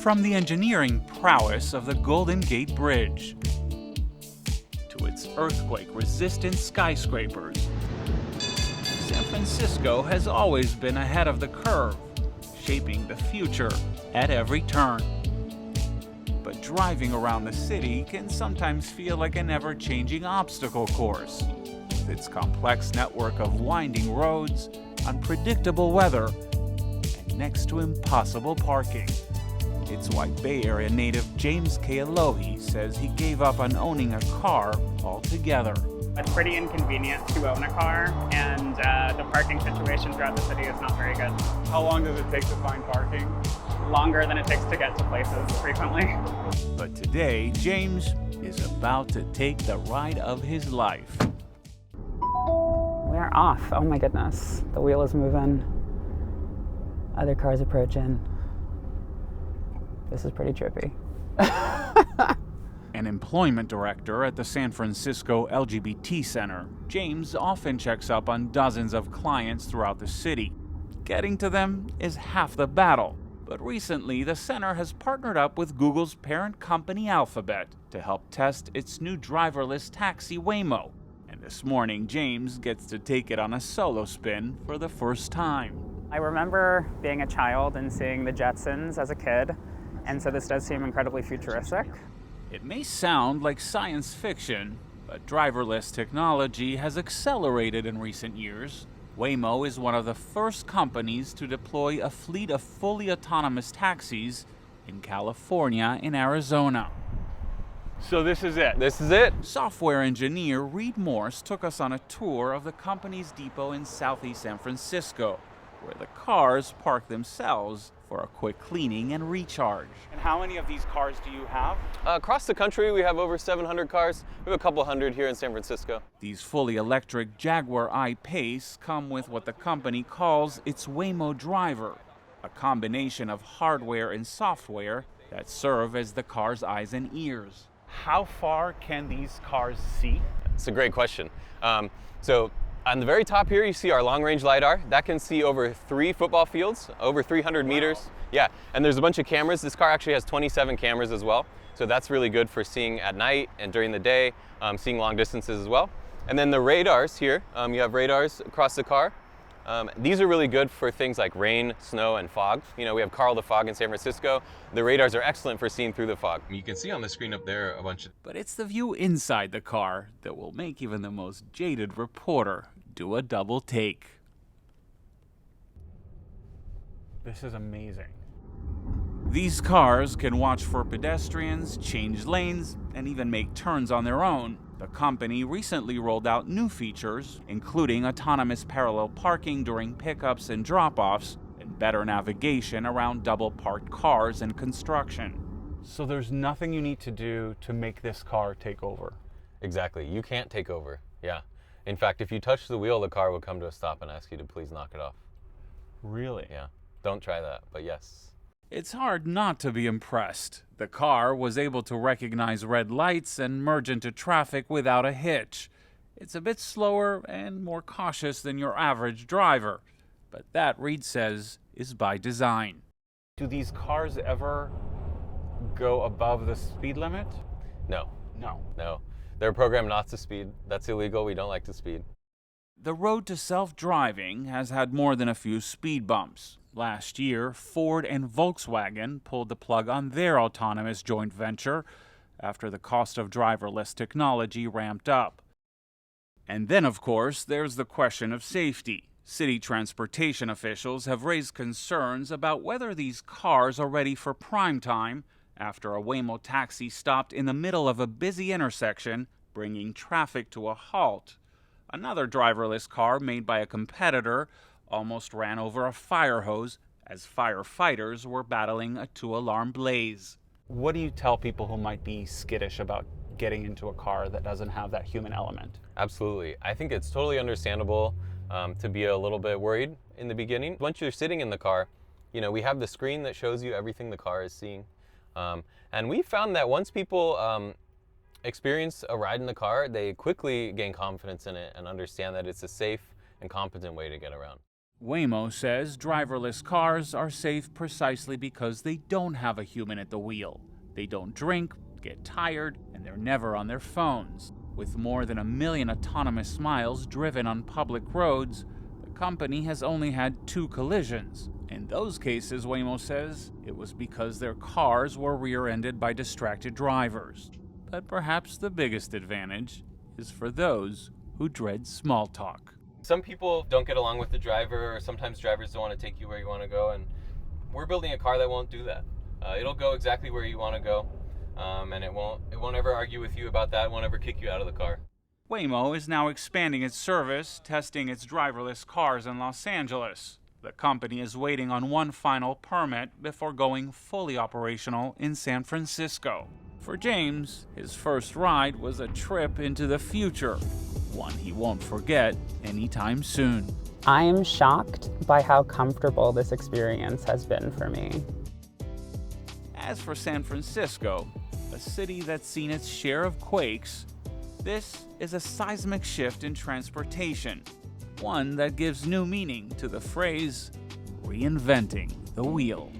From the engineering prowess of the Golden Gate Bridge to its earthquake-resistant skyscrapers, San Francisco has always been ahead of the curve, shaping the future at every turn. But driving around the city can sometimes feel like an ever-changing obstacle course, with its complex network of winding roads, unpredictable weather, and next to impossible parking. It's why Bay Area native James K. Alohi says he gave up on owning a car altogether. It's pretty inconvenient to own a car, and the parking situation throughout the city is not very good. How long does it take to find parking? Longer than it takes to get to places frequently. But today, James is about to take the ride of his life. We're off. Oh my goodness. The wheel is moving. Other cars approaching. This is pretty trippy. An employment director at the San Francisco LGBT Center, James often checks up on dozens of clients throughout the city. Getting to them is half the battle. But recently, the center has partnered up with Google's parent company Alphabet to help test its new driverless taxi Waymo. And this morning, James gets to take it on a solo spin for the first time. I remember being a child and seeing the Jetsons as a kid, and so this does seem incredibly futuristic. It may sound like science fiction, but driverless technology has accelerated in recent years. Waymo is one of the first companies to deploy a fleet of fully autonomous taxis in California and Arizona. So this is it? This is it. Software engineer Reed Morse took us on a tour of the company's depot in southeast San Francisco, where the cars park themselves for a quick cleaning and recharge. And how many of these cars do you have? Across the country, we have over 700 cars. We have a couple hundred here in San Francisco. These fully electric Jaguar I-Pace come with what the company calls its Waymo driver, a combination of hardware and software that serve as the car's eyes and ears. How far can these cars see? It's a great question. So on the very top here, you see our long-range LiDAR. That can see over 3 football fields, over 300 meters. Yeah, and there's a bunch of cameras. This car actually has 27 cameras as well. So that's really good for seeing at night and during the day, seeing long distances as well. And then the radars here, you have radars across the car. These are really good for things like rain, snow, and fog. You know, we have Carl the Fog in San Francisco. The radars are excellent for seeing through the fog. You can see on the screen up there a bunch of... But it's the view inside the car that will make even the most jaded reporter do a double take. This is amazing. These cars can watch for pedestrians, change lanes, and even make turns on their own. The company recently rolled out new features, including autonomous parallel parking during pickups and drop-offs, and better navigation around double-parked cars and construction. So there's nothing you need to do to make this car take over? Exactly. You can't take over. Yeah. In fact, if you touch the wheel, the car will come to a stop and ask you to please knock it off. Really? Yeah. Don't try that, but yes. It's hard not to be impressed. The car was able to recognize red lights and merge into traffic without a hitch. It's a bit slower and more cautious than your average driver, but that, Reed says, is by design. Do these cars ever go above the speed limit? No. No. No. They're programmed not to speed. That's illegal. We don't like to speed. The road to self-driving has had more than a few speed bumps. Last year, Ford and Volkswagen pulled the plug on their autonomous joint venture after the cost of driverless technology ramped up. And then, of course, there's the question of safety. City transportation officials have raised concerns about whether these cars are ready for prime time after a Waymo taxi stopped in the middle of a busy intersection, bringing traffic to a halt. Another driverless car made by a competitor almost ran over a fire hose as firefighters were battling a 2-alarm blaze. What do you tell people who might be skittish about getting into a car that doesn't have that human element? Absolutely. I think it's totally understandable to be a little bit worried in the beginning. Once you're sitting in the car, you know, we have the screen that shows you everything the car is seeing. And we found that once people experience a ride in the car, they quickly gain confidence in it and understand that it's a safe and competent way to get around. Waymo says driverless cars are safe precisely because they don't have a human at the wheel. They don't drink, get tired, and they're never on their phones. With more than 1 million autonomous miles driven on public roads, the company has only had 2 collisions. In those cases, Waymo says, it was because their cars were rear-ended by distracted drivers. But perhaps the biggest advantage is for those who dread small talk. Some people don't get along with the driver, or sometimes drivers don't want to take you where you want to go, and we're building a car that won't do that. It'll go exactly where you want to go, and it won't ever argue with you about that, it won't ever kick you out of the car. Waymo is now expanding its service, testing its driverless cars in Los Angeles. The company is waiting on one final permit before going fully operational in San Francisco. For James, his first ride was a trip into the future, one he won't forget anytime soon. I am shocked by how comfortable this experience has been for me. As for San Francisco, a city that's seen its share of quakes, this is a seismic shift in transportation, one that gives new meaning to the phrase, reinventing the wheel.